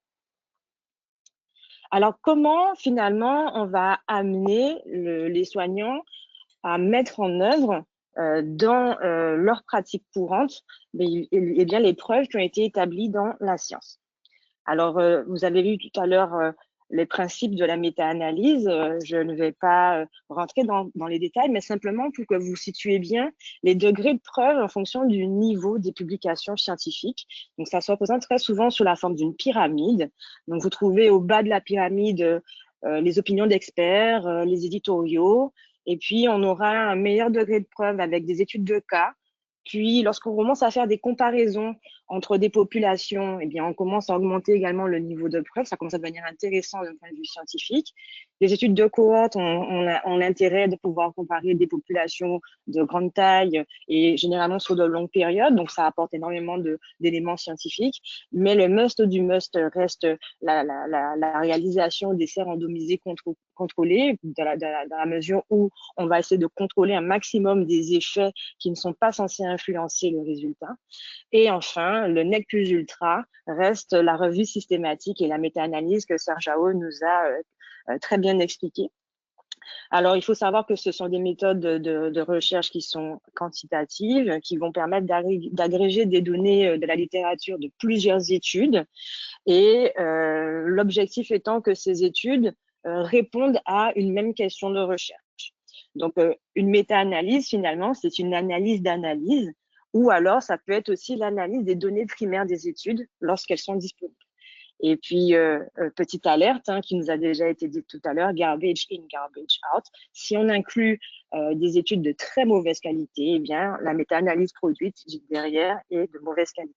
Alors, comment finalement on va amener les soignants à mettre en œuvre dans leur pratique courante eh bien, les preuves qui ont été établies dans la science. Alors, vous avez vu tout à l'heure les principes de la méta-analyse. Je ne vais pas rentrer dans les détails, mais simplement pour que vous situiez bien les degrés de preuve en fonction du niveau des publications scientifiques. Donc, ça se représente très souvent sous la forme d'une pyramide. Donc, vous trouvez au bas de la pyramide les opinions d'experts, les éditoriaux, et puis on aura un meilleur degré de preuve avec des études de cas. Puis, lorsqu'on commence à faire des comparaisons entre des populations, eh bien, on commence à augmenter également le niveau de preuve. Ça commence à devenir intéressant d'un point de vue scientifique. Les études de cohorte ont l'intérêt de pouvoir comparer des populations de grande taille et généralement sur de longues périodes. Donc, ça apporte énormément d'éléments scientifiques. Mais le must du must reste la réalisation d'essais randomisés contrôlés dans la mesure où on va essayer de contrôler un maximum des effets qui ne sont pas censés influencer le résultat. Et enfin, le nec plus ultra reste la revue systématique et la méta-analyse que Serge Jao nous a très bien expliquées. Alors, il faut savoir que ce sont des méthodes de recherche qui sont quantitatives, qui vont permettre d'agréger des données de la littérature de plusieurs études. Et l'objectif étant que ces études répondent à une même question de recherche. Donc, une méta-analyse, finalement, c'est une analyse d'analyse, ou alors ça peut être aussi l'analyse des données primaires des études lorsqu'elles sont disponibles. Et puis, petite alerte qui nous a déjà été dite tout à l'heure, garbage in, garbage out. Si on inclut des études de très mauvaise qualité, eh bien, la méta-analyse produite derrière est de mauvaise qualité.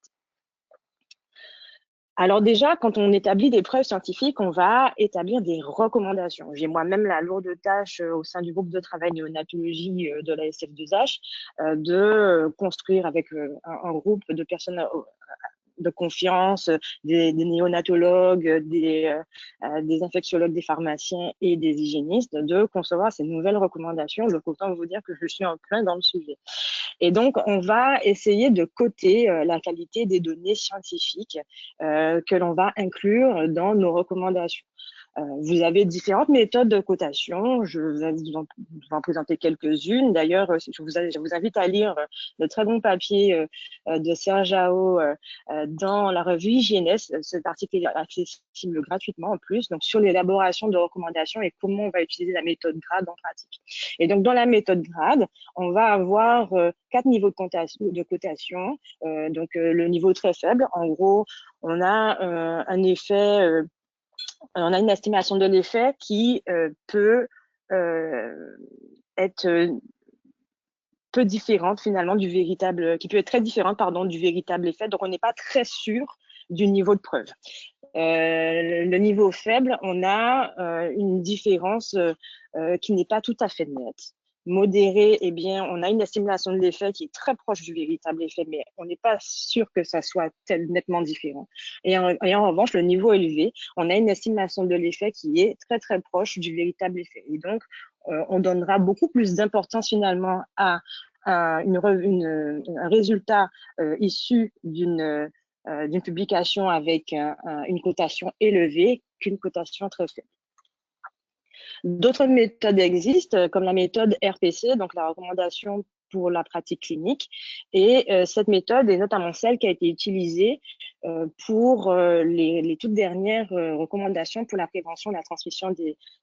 Alors déjà, quand on établit des preuves scientifiques, on va établir des recommandations. J'ai moi-même la lourde tâche au sein du groupe de travail néonatologie de la SF2H de construire avec un groupe de personnes de confiance, des néonatologues, des infectiologues, des pharmaciens et des hygiénistes, de concevoir ces nouvelles recommandations. Donc, autant vous dire que je suis en plein dans le sujet. Et donc, on va essayer de coter la qualité des données scientifiques que l'on va inclure dans nos recommandations. Vous avez différentes méthodes de cotation. Je vais vous en présenter quelques-unes. D'ailleurs, je vous invite à lire le très bon papier de Serge Jao dans la revue Hygiénès. Cet article est accessible gratuitement en plus, donc sur l'élaboration de recommandations et comment on va utiliser la méthode GRADE en pratique. Et donc, dans la méthode GRADE, on va avoir 4 niveaux de cotation. Donc, le niveau très faible, en gros, on a un effet... on a une estimation de l'effet qui peut être peu différente finalement du véritable, qui peut être très différente pardon du véritable effet. Donc on n'est pas très sûr du niveau de preuve. Le niveau faible, on a une différence qui n'est pas tout à fait nette. Modéré, eh bien, on a une estimation de l'effet qui est très proche du véritable effet, mais on n'est pas sûr que ça soit nettement différent. Et en revanche, le niveau élevé, on a une estimation de l'effet qui est très, très proche du véritable effet. Et donc, on donnera beaucoup plus d'importance finalement à un résultat issu d'une publication avec une cotation élevée qu'une cotation très faible. D'autres méthodes existent, comme la méthode RPC, donc la recommandation pour la pratique clinique. Et cette méthode est notamment celle qui a été utilisée pour les toutes dernières recommandations pour la prévention de la transmission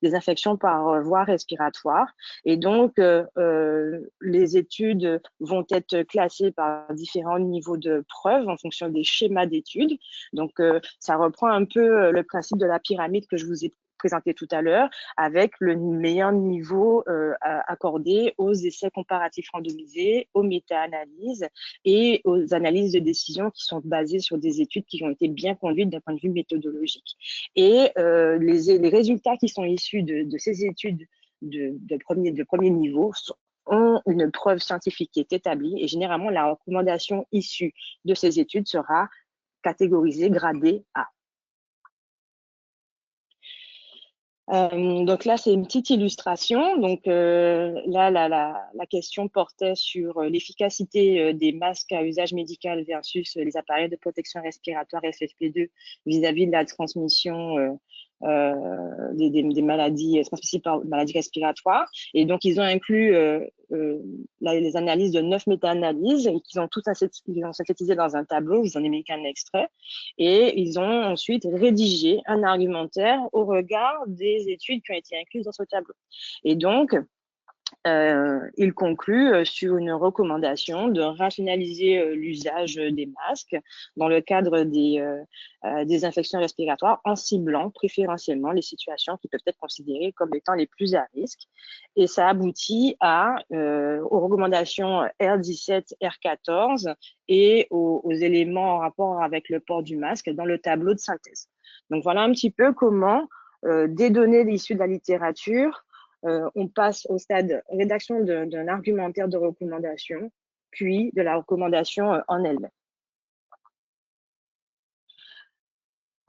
des infections par voie respiratoire. Et donc, les études vont être classées par différents niveaux de preuves en fonction des schémas d'études. Donc, ça reprend un peu le principe de la pyramide que je vous ai présenté tout à l'heure, avec le meilleur niveau accordé aux essais comparatifs randomisés, aux méta-analyses et aux analyses de décision qui sont basées sur des études qui ont été bien conduites d'un point de vue méthodologique. Et les résultats qui sont issus de ces études de premier niveau ont une preuve scientifique qui est établie et généralement la recommandation issue de ces études sera catégorisée, gradée A. Donc là, c'est une petite illustration. Donc là, la question portait sur l'efficacité des masques à usage médical versus les appareils de protection respiratoire FFP2 vis-à-vis de la transmission des maladies transmissibles par maladies respiratoires. Et donc, ils ont inclus les analyses de 9 méta-analyses qu'ils ont toutes synthétisées dans un tableau. Vous en ai mis qu'un extrait. Et ils ont ensuite rédigé un argumentaire au regard des études qui ont été incluses dans ce tableau. Et donc, il conclut sur une recommandation de rationaliser l'usage des masques dans le cadre des infections respiratoires en ciblant préférentiellement les situations qui peuvent être considérées comme étant les plus à risque. Et ça aboutit aux recommandations R17, R14 et aux éléments en rapport avec le port du masque dans le tableau de synthèse. Donc voilà un petit peu comment des données issues de la littérature on passe au stade rédaction d'un argumentaire de recommandation, puis de la recommandation en elle-même.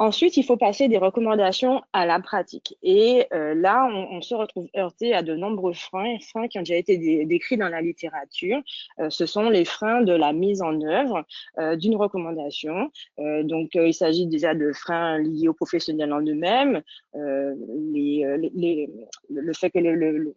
Ensuite, il faut passer des recommandations à la pratique. Et là, on se retrouve heurté à de nombreux freins qui ont déjà été décrits dans la littérature. Ce sont les freins de la mise en œuvre d'une recommandation. Donc, il s'agit déjà de freins liés aux professionnels en eux-mêmes, le fait que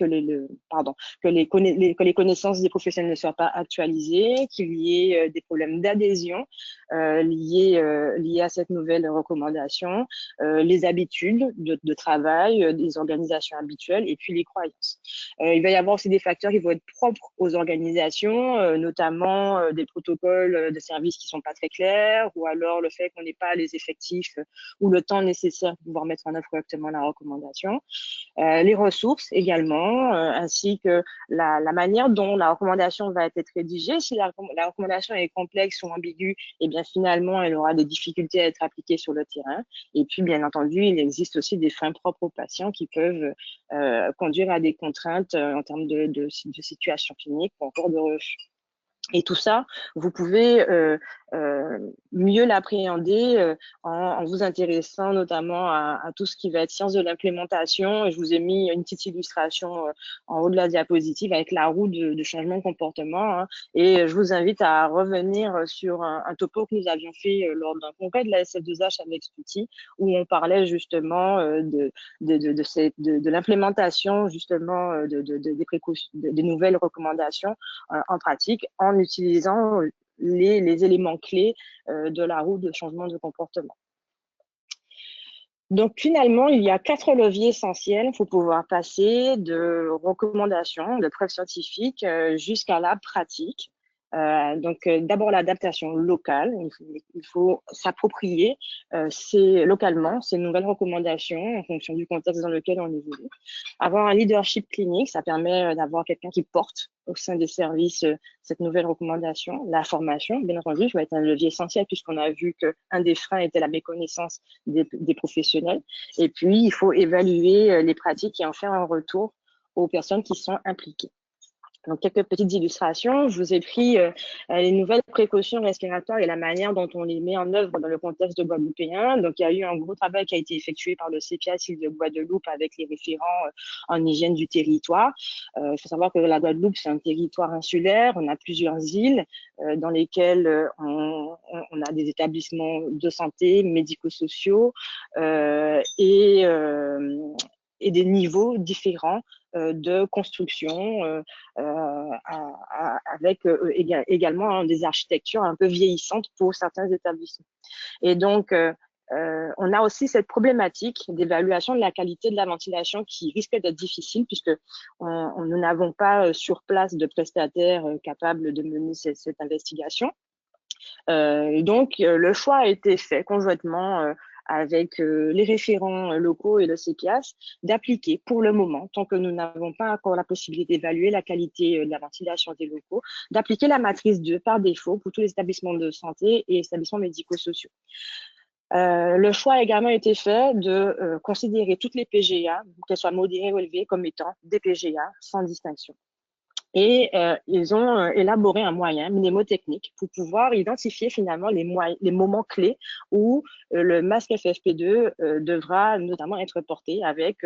que les connaissances des professionnels ne soient pas actualisées, qu'il y ait des problèmes d'adhésion liés à cette nouvelle recommandation, les habitudes de travail, des organisations habituelles et puis les croyances. Il va y avoir aussi des facteurs qui vont être propres aux organisations, notamment des protocoles de services qui sont pas très clairs, ou alors le fait qu'on n'ait pas les effectifs ou le temps nécessaire pour pouvoir mettre en œuvre correctement la recommandation. Les ressources également, ainsi que la manière dont la recommandation va être rédigée. Si la recommandation est complexe ou ambiguë, eh bien finalement, elle aura des difficultés à être appliquée sur le terrain. Et puis, bien entendu, il existe aussi des freins propres aux patients qui peuvent conduire à des contraintes en termes de situation clinique ou encore de refus. Et tout ça, vous pouvez mieux l'appréhender en vous intéressant notamment à tout ce qui va être sciences de l'implémentation. Je vous ai mis une petite illustration en haut de la diapositive avec la roue de changement de comportement. Hein. Et je vous invite à revenir sur un topo que nous avions fait lors d'un congrès de la SF2H avec Stuti, où on parlait justement de l'implémentation justement des nouvelles recommandations en pratique en utilisant les éléments clés de la roue de changement de comportement. Donc, finalement, il y a 4 leviers essentiels pour pouvoir passer de recommandations, de preuves scientifiques jusqu'à la pratique. D'abord l'adaptation locale, il faut s'approprier localement ces nouvelles recommandations en fonction du contexte dans lequel on évolue. Avoir un leadership clinique, ça permet d'avoir quelqu'un qui porte au sein des services cette nouvelle recommandation. La formation, bien entendu, va être un levier essentiel puisqu'on a vu qu'un des freins était la méconnaissance des professionnels. Et puis, il faut évaluer les pratiques et en faire un retour aux personnes qui sont impliquées. Donc, quelques petites illustrations. Je vous ai pris les nouvelles précautions respiratoires et la manière dont on les met en œuvre dans le contexte de guadeloupéen. Donc, il y a eu un gros travail qui a été effectué par le CPIAS de Guadeloupe avec les référents en hygiène du territoire. Il faut savoir que la Guadeloupe, c'est un territoire insulaire. On a plusieurs îles dans lesquelles on a des établissements de santé, médico-sociaux et des niveaux différents de construction avec également des architectures un peu vieillissantes pour certains établissements. Et donc, on a aussi cette problématique d'évaluation de la qualité de la ventilation qui risque d'être difficile puisque nous n'avons pas sur place de prestataires capables de mener cette investigation. Donc, le choix a été fait conjointement avec les référents locaux et le CPIAS, d'appliquer pour le moment, tant que nous n'avons pas encore la possibilité d'évaluer la qualité de la ventilation des locaux, d'appliquer la matrice 2 par défaut pour tous les établissements de santé et établissements médico-sociaux. Le choix a également été fait de considérer toutes les PGA, qu'elles soient modérées ou élevées, comme étant des PGA sans distinction. Et ils ont élaboré un moyen mnémotechnique pour pouvoir identifier finalement les moments clés où le masque FFP2 devra notamment être porté avec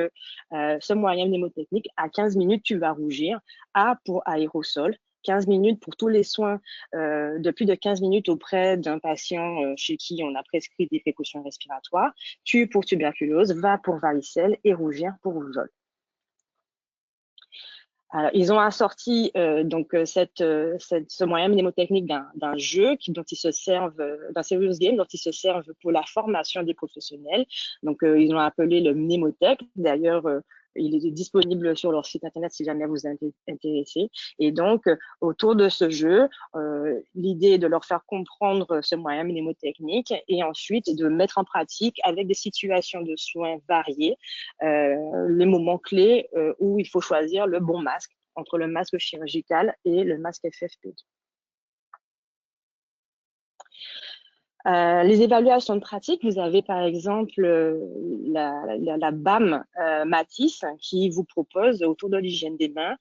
ce moyen mnémotechnique. À 15 minutes, tu vas rougir. A pour aérosol. 15 minutes pour tous les soins de plus de 15 minutes auprès d'un patient chez qui on a prescrit des précautions respiratoires. Tu pour tuberculose, va pour varicelle et rougir pour rougeole. Alors, ils ont assorti ce moyen mnémotechnique d'un jeu dont ils se servent, d'un serious game dont ils se servent pour la formation des professionnels. Donc, ils l'ont appelé le mnémotech. D'ailleurs, il est disponible sur leur site internet si jamais vous êtes intéressé. Et donc, autour de ce jeu, l'idée est de leur faire comprendre ce moyen mnémotechnique et ensuite de mettre en pratique avec des situations de soins variées les moments clés où il faut choisir le bon masque entre le masque chirurgical et le masque FFP2. Les évaluations de pratique, vous avez par exemple la BAM Matisse qui vous propose autour de l'hygiène des mains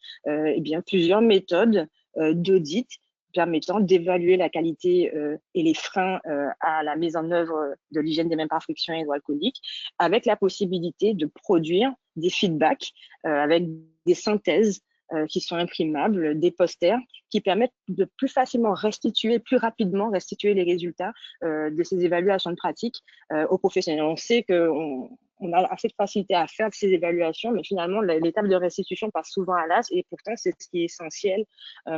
plusieurs méthodes d'audit permettant d'évaluer la qualité et les freins à la mise en œuvre de l'hygiène des mains par friction hydroalcoolique, avec la possibilité de produire des feedbacks avec des synthèses qui sont imprimables, des posters qui permettent de plus facilement restituer, plus rapidement restituer les résultats de ces évaluations de pratique aux professionnels. On sait qu'on a assez de facilité à faire ces évaluations, mais finalement, l'étape de restitution passe souvent à l'as et pourtant, c'est ce qui est essentiel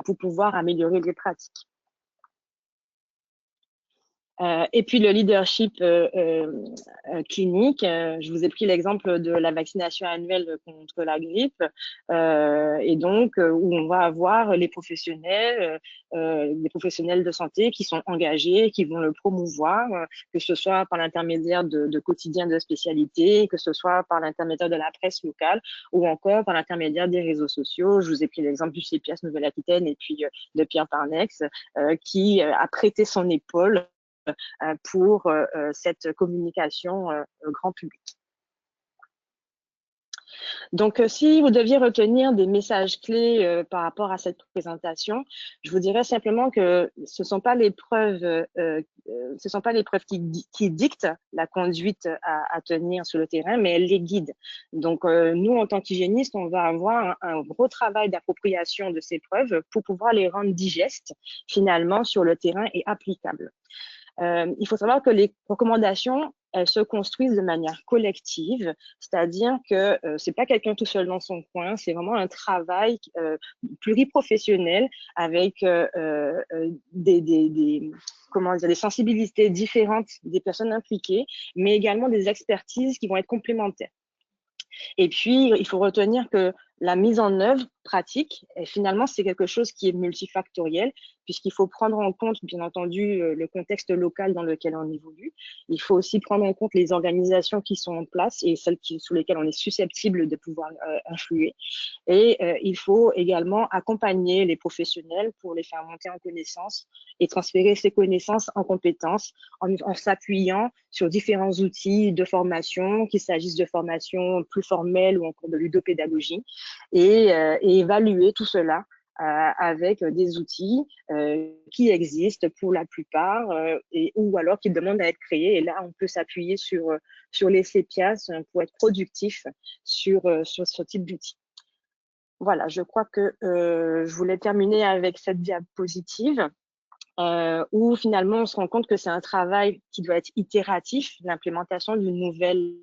pour pouvoir améliorer les pratiques. Et puis le leadership clinique, je vous ai pris l'exemple de la vaccination annuelle contre la grippe, et donc où on va avoir les professionnels de santé qui sont engagés, qui vont le promouvoir, que ce soit par l'intermédiaire de quotidiens de spécialité, que ce soit par l'intermédiaire de la presse locale ou encore par l'intermédiaire des réseaux sociaux. Je vous ai pris l'exemple du CPS Nouvelle-Aquitaine et puis de Pierre Parnex, qui a prêté son épaule pour cette communication grand public. Donc, si vous deviez retenir des messages clés par rapport à cette présentation, je vous dirais simplement que ce ne sont pas les preuves, qui dictent la conduite à tenir sur le terrain, mais elles les guident. Donc, nous, en tant qu'hygiénistes, on va avoir un gros travail d'appropriation de ces preuves pour pouvoir les rendre digestes, finalement, sur le terrain et applicables. Il faut savoir que les recommandations, elles se construisent de manière collective, c'est-à-dire que c'est pas quelqu'un tout seul dans son coin, c'est vraiment un travail pluriprofessionnel avec des sensibilités différentes des personnes impliquées, mais également des expertises qui vont être complémentaires. Et puis, il faut retenir que la mise en œuvre pratique, finalement, c'est quelque chose qui est multifactoriel, puisqu'il faut prendre en compte, bien entendu, le contexte local dans lequel on évolue. Il faut aussi prendre en compte les organisations qui sont en place et celles sous lesquelles on est susceptible de pouvoir influer. Et il faut également accompagner les professionnels pour les faire monter en connaissances et transférer ces connaissances en compétences en s'appuyant sur différents outils de formation, qu'il s'agisse de formation plus formelle ou encore de ludopédagogie, et évaluer tout cela avec des outils qui existent pour la plupart ou alors qui demandent à être créés. Et là, on peut s'appuyer sur les CEPIAS pour être productif sur ce type d'outils. Voilà, je crois que je voulais terminer avec cette diapositive où finalement on se rend compte que c'est un travail qui doit être itératif, l'implémentation d'une nouvelle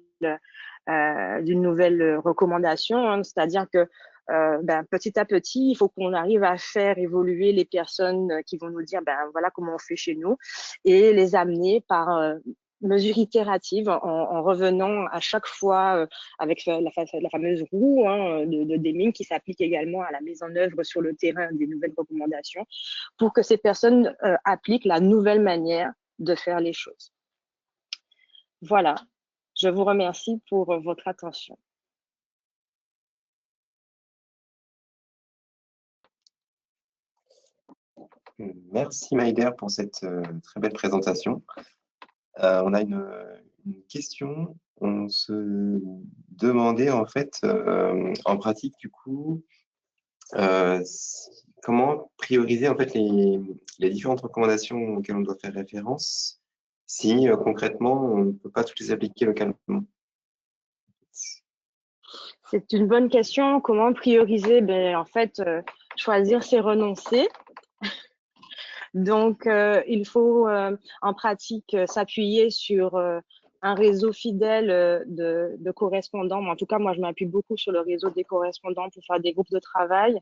recommandation, hein, c'est-à-dire que petit à petit, il faut qu'on arrive à faire évoluer les personnes qui vont nous dire voilà comment on fait chez nous et les amener par mesure itérative en revenant à chaque fois avec la fameuse roue de Deming qui s'applique également à la mise en œuvre sur le terrain des nouvelles recommandations pour que ces personnes appliquent la nouvelle manière de faire les choses. Voilà, je vous remercie pour votre attention. Merci Maïder pour cette très belle présentation. On a une question. On se demandait en fait, en pratique du coup, comment prioriser en fait les différentes recommandations auxquelles on doit faire référence si concrètement on ne peut pas toutes les appliquer localement. C'est une bonne question. Comment prioriser? En fait, choisir c'est renoncer. Donc, il faut en pratique s'appuyer sur un réseau fidèle de correspondants. En tout cas, moi, je m'appuie beaucoup sur le réseau des correspondants pour faire des groupes de travail,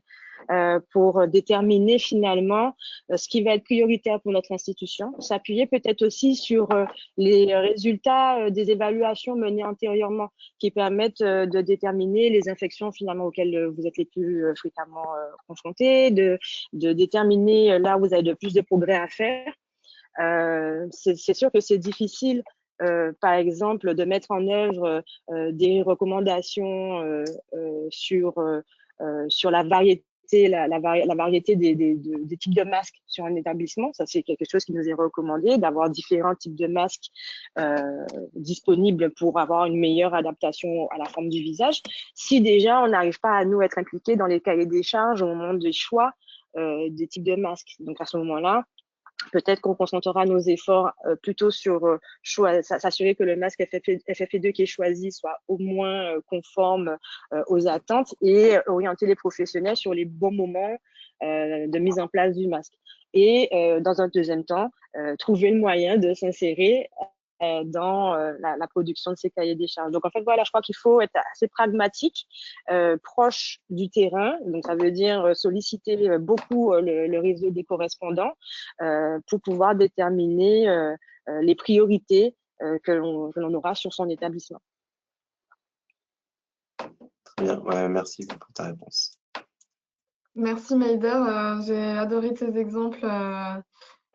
pour déterminer finalement ce qui va être prioritaire pour notre institution. S'appuyer peut-être aussi sur les résultats des évaluations menées antérieurement qui permettent de déterminer les infections finalement auxquelles vous êtes les plus fréquemment confrontés, de déterminer là où vous avez de plus de progrès à faire. C'est sûr que c'est difficile par exemple, de mettre en œuvre des recommandations sur la variété, la variété des types de masques sur un établissement. Ça, c'est quelque chose qui nous est recommandé, d'avoir différents types de masques disponibles pour avoir une meilleure adaptation à la forme du visage. Si déjà, on n'arrive pas à nous être impliqués dans les cahiers des charges au moment des choix des types de masques. Donc à ce moment-là, peut-être qu'on concentrera nos efforts plutôt sur s'assurer que le masque FFP2 qui est choisi soit au moins conforme aux attentes et orienter les professionnels sur les bons moments de mise en place du masque. Et dans un deuxième temps, trouver le moyen de s'insérer dans la production de ces cahiers des charges. Donc, en fait, voilà, je crois qu'il faut être assez pragmatique, proche du terrain. Donc, ça veut dire solliciter beaucoup le réseau des correspondants pour pouvoir déterminer les priorités que l'on aura sur son établissement. Très bien, ouais, merci pour ta réponse. Merci Maïder, j'ai adoré tes exemples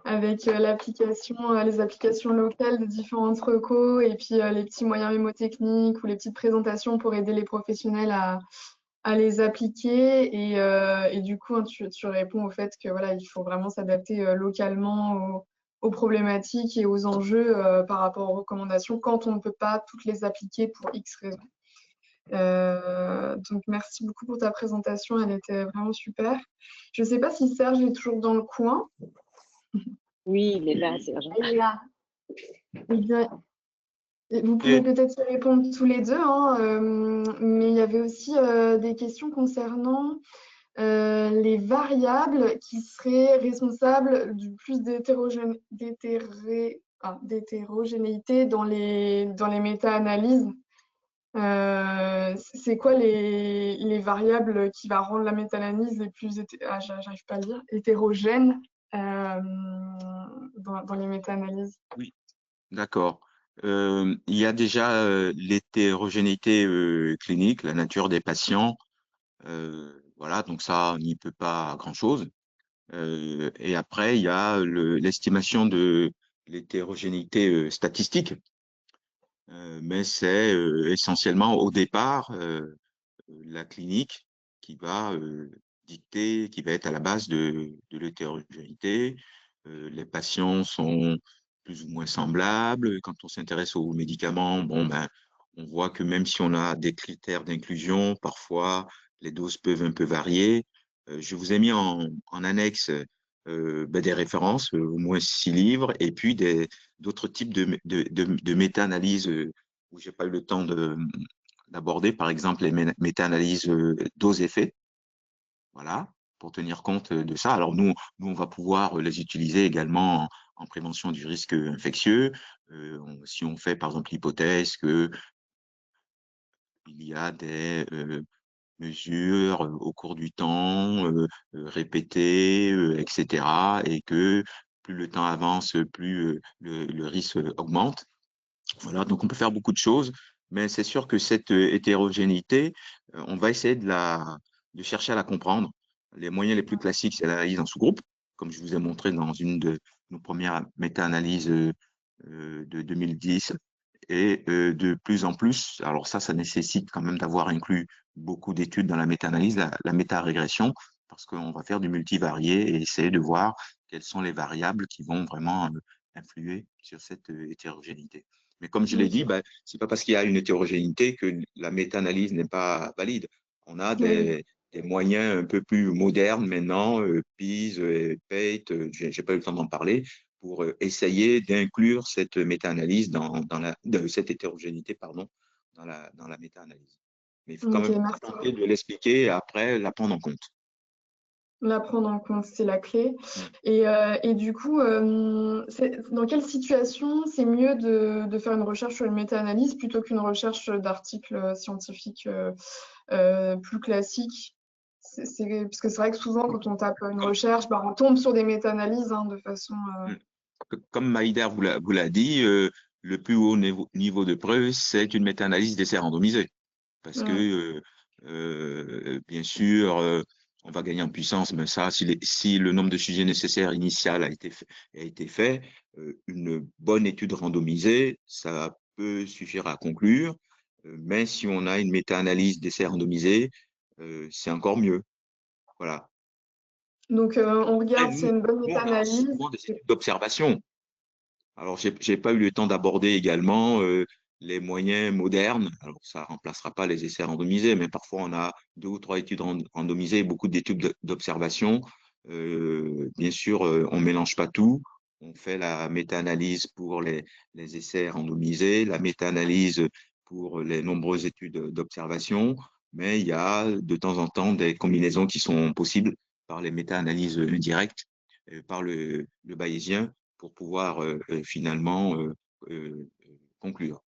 avec les applications locales de différentes recos et puis les petits moyens mémotechniques ou les petites présentations pour aider les professionnels à les appliquer. Et du coup, hein, tu réponds au fait que voilà, il faut vraiment s'adapter localement aux problématiques et aux enjeux par rapport aux recommandations quand on ne peut pas toutes les appliquer pour X raisons. Donc, merci beaucoup pour ta présentation, elle était vraiment super. Je ne sais pas si Serge est toujours dans le coin. Oui, il est là, Serge. Il est là. Eh bien, vous pouvez peut-être y répondre tous les deux, hein, mais il y avait aussi des questions concernant les variables qui seraient responsables du plus d'hétérogénéité dans les méta-analyses. C'est quoi les variables qui va rendre la méta-analyse les plus j'arrive pas à le dire, hétérogènes dans les méta-analyses? Oui, d'accord. Il y a déjà l'hétérogénéité clinique, la nature des patients. Voilà, donc ça, on n'y peut pas grand-chose. Et après, il y a l'estimation de l'hétérogénéité statistique. Mais c'est essentiellement au départ la clinique qui va dicter, qui va être à la base de l'hétérogénéité. Les patients sont plus ou moins semblables. Quand on s'intéresse aux médicaments, bon, ben, on voit que même si on a des critères d'inclusion, parfois les doses peuvent un peu varier. Je vous ai mis en annexe ben, des références, au moins 6 livres, et puis d'autres types de méta-analyses où j'ai pas eu le temps d'aborder, par exemple, les méta-analyses dose-effet, voilà, pour tenir compte de ça. Alors, nous, on va pouvoir les utiliser également en prévention du risque infectieux. Si on fait, par exemple, l'hypothèse qu'il y a des mesures au cours du temps, répétées, etc., et que plus le temps avance, plus le risque augmente. Voilà, donc on peut faire beaucoup de choses, mais c'est sûr que cette hétérogénéité, on va essayer de chercher à la comprendre. Les moyens les plus classiques, c'est l'analyse en sous-groupe, comme je vous ai montré dans une de nos premières méta-analyses de 2010. Et de plus en plus, alors ça nécessite quand même d'avoir inclus beaucoup d'études dans la méta-analyse, la méta-régression, parce qu'on va faire du multivarié et essayer de voir quelles sont les variables qui vont vraiment influer sur cette hétérogénéité. Mais comme je l'ai dit, ben, ce n'est pas parce qu'il y a une hétérogénéité que la méta-analyse n'est pas valide. On a des moyens un peu plus modernes maintenant, PIS, PATE, je n'ai pas eu le temps d'en parler, pour essayer d'inclure cette méta-analyse cette hétérogénéité, pardon, dans la méta-analyse. Mais il faut quand même tenter de l'expliquer et après la prendre en compte. La prendre en compte, c'est la clé. Et du coup, dans quelle situation c'est mieux de faire une recherche sur une méta-analyse plutôt qu'une recherche d'articles scientifiques plus classiques? Parce que c'est vrai que souvent, quand on tape une recherche, bah, on tombe sur des méta-analyses de façon… Comme Maïder vous l'a dit, le plus haut niveau de preuve, c'est une méta-analyse d'essais randomisés. Parce que, bien sûr, on va gagner en puissance, mais ça, si le nombre de sujets nécessaires initial a été fait, une bonne étude randomisée, ça peut suffire à conclure. Mais si on a une méta-analyse d'essais randomisés, c'est encore mieux. Voilà. Donc, on regarde s'il y a une bonne méta-analyse. Souvent des études d'observation. Alors, je n'ai pas eu le temps d'aborder également les moyens modernes. Alors, ça ne remplacera pas les essais randomisés, mais parfois, on a 2 ou 3 études randomisées, beaucoup d'études d'observation Bien sûr, on ne mélange pas tout. On fait la méta-analyse pour les essais randomisés, la méta-analyse pour les nombreuses études d'observation, mais il y a de temps en temps des combinaisons qui sont possibles par les méta-analyses directes, par le bayésien, pour pouvoir finalement conclure.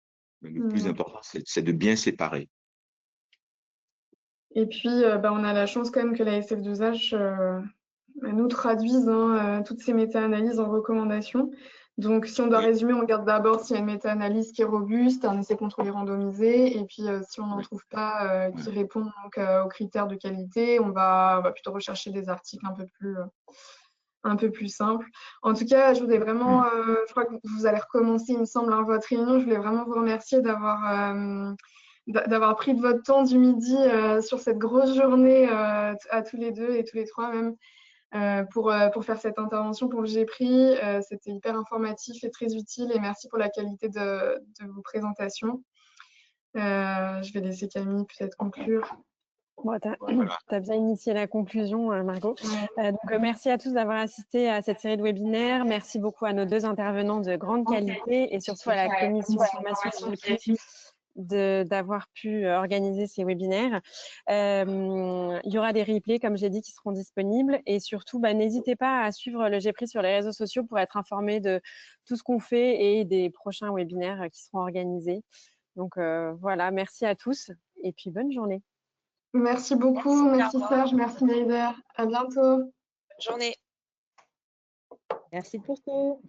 Mais le plus important, c'est de bien séparer. Et puis, on a la chance quand même que la SF2H nous traduise toutes ces méta-analyses en recommandations. Donc, si on doit résumer, on regarde d'abord s'il y a une méta-analyse qui est robuste, un essai contrôlé randomisé, et puis si on n'en trouve pas qui répond donc, aux critères de qualité, on va plutôt rechercher des articles un peu plus simples. En tout cas, je voulais vraiment, je crois que vous allez recommencer, il me semble, votre réunion. Je voulais vraiment vous remercier d'avoir pris de votre temps du midi sur cette grosse journée à tous les deux et tous les trois même. Pour faire cette intervention pour le GPRI. C'était hyper informatif et très utile et merci pour la qualité de vos présentations. Je vais laisser Camille peut-être conclure. Bon, tu as bien initié la conclusion, Margot. Donc, merci à tous d'avoir assisté à cette série de webinaires. Merci beaucoup à nos deux intervenants de grande qualité et surtout à la commission formation GPRI d'avoir pu organiser ces webinaires. Il y aura des replays, comme j'ai dit, qui seront disponibles. Et surtout, n'hésitez pas à suivre le GPRI sur les réseaux sociaux pour être informé de tout ce qu'on fait et des prochains webinaires qui seront organisés. Donc, voilà, merci à tous et puis bonne journée. Merci beaucoup. Merci Serge, merci Maider. À bientôt. Bonne journée. Merci pour tout.